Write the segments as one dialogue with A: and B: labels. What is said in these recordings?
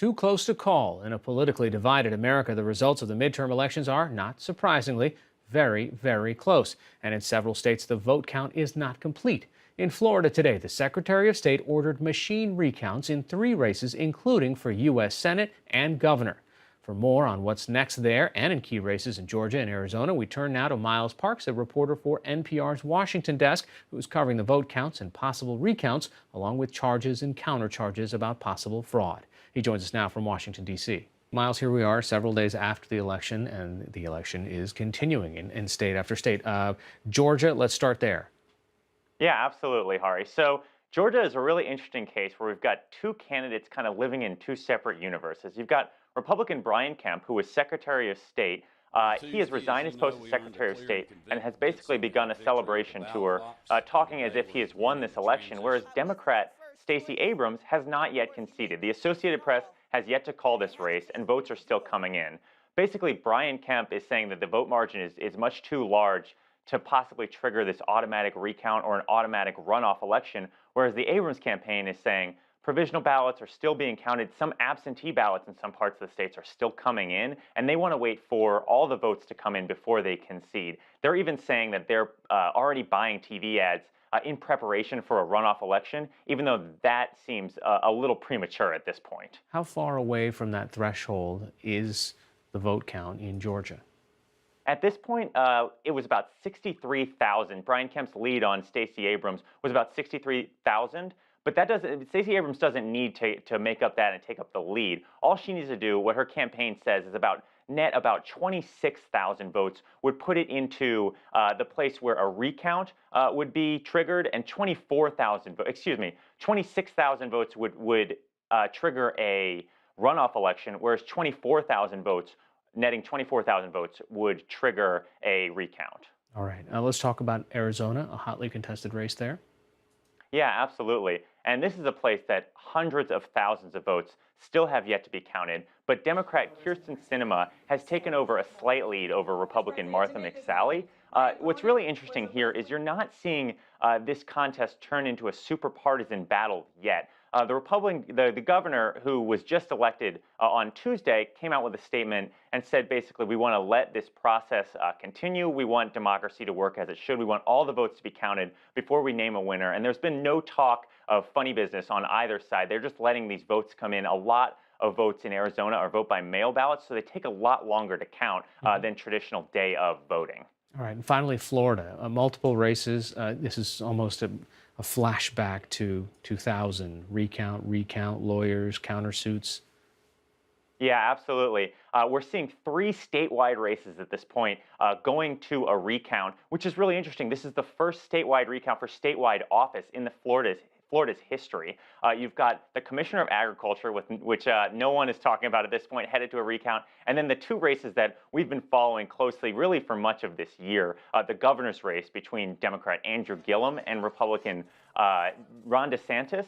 A: Too close to call. In a politically divided America, the results of the midterm elections are, not surprisingly, very, very close. And in several states, the vote count is not complete. In Florida today, the Secretary of State ordered machine recounts in 3 races, including for U.S. Senate and governor. For more on what's next there and in key races in Georgia and Arizona, we turn now to Miles Parks, a reporter for NPR's Washington desk, who's covering the vote counts and possible recounts, along with charges and countercharges about possible fraud. He joins us now from Washington, D.C. Miles, here we are several days after the election, and the election is continuing in state after state. Georgia, let's start there.
B: Yeah, absolutely, Hari. So Georgia is a really interesting case where we've got 2 candidates kind of living in 2 separate universes. You've got Republican Brian Kemp, who was Secretary of State. He has resigned his post as Secretary of State and has basically begun a celebration tour, talking as if he has won this election, whereas Democrat Stacey Abrams has not yet conceded. The Associated Press has yet to call this race, and votes are still coming in. Basically, Brian Kemp is saying that the vote margin is much too large to possibly trigger this automatic recount or an automatic runoff election, whereas the Abrams campaign is saying provisional ballots are still being counted. Some absentee ballots in some parts of the states are still coming in, and they want to wait for all the votes to come in before they concede. They're even saying that they're already buying TV ads in preparation for a runoff election, even though that seems a little premature at this point.
A: How far away from that threshold is the vote count in Georgia?
B: At this point, it was about 63,000. Brian Kemp's lead on Stacey Abrams was about 63,000. But that doesn't. Stacey Abrams doesn't need to make up that and take up the lead. All she needs to do, what her campaign says, is about 26,000 votes would put it into the place where a recount would be triggered, and 26,000 votes would trigger a runoff election, whereas 24,000 votes, netting 24,000 votes, would trigger a recount.
A: All right, let's talk about Arizona, a hotly contested race there.
B: Yeah, absolutely. And this is a place that hundreds of thousands of votes still have yet to be counted. But Democrat Kyrsten Sinema has taken over a slight lead over Republican Martha McSally. What's really interesting here is you're not seeing this contest turn into a super partisan battle yet. The governor who was just elected on Tuesday came out with a statement and said basically we want to let this process continue. We want democracy to work as it should. We want all the votes to be counted before we name a winner. And there's been no talk of funny business on either side. They're just letting these votes come in. A lot of votes in Arizona are vote by mail ballots, so they take a lot longer to count than traditional day of voting.
A: All right, and finally, Florida, multiple races. This is almost a flashback to 2000. Recount, lawyers, countersuits.
B: Yeah, absolutely. We're seeing 3 statewide races at this point going to a recount, which is really interesting. This is the first statewide recount for statewide office in Florida's history. You've got the Commissioner of Agriculture, which no one is talking about at this point, headed to a recount. And then the 2 races that we've been following closely really for much of this year, the governor's race between Democrat Andrew Gillum and Republican Ron DeSantis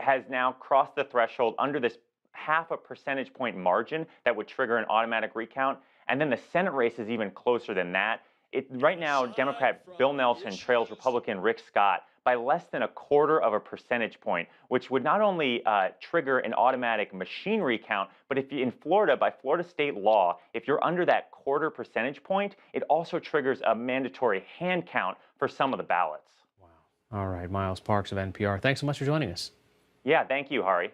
B: has now crossed the threshold under this half a percentage point margin that would trigger an automatic recount. And then the Senate race is even closer than that. Right now, Democrat Bill Nelson trails Republican Rick Scott by less than a quarter of a percentage point, which would not only trigger an automatic machine recount, but if you, in Florida, by Florida state law, if you're under that quarter percentage point, it also triggers a mandatory hand count for some of the ballots.
A: Wow. All right, Miles Parks of NPR. Thanks so much for joining us.
B: Yeah, thank you, Hari.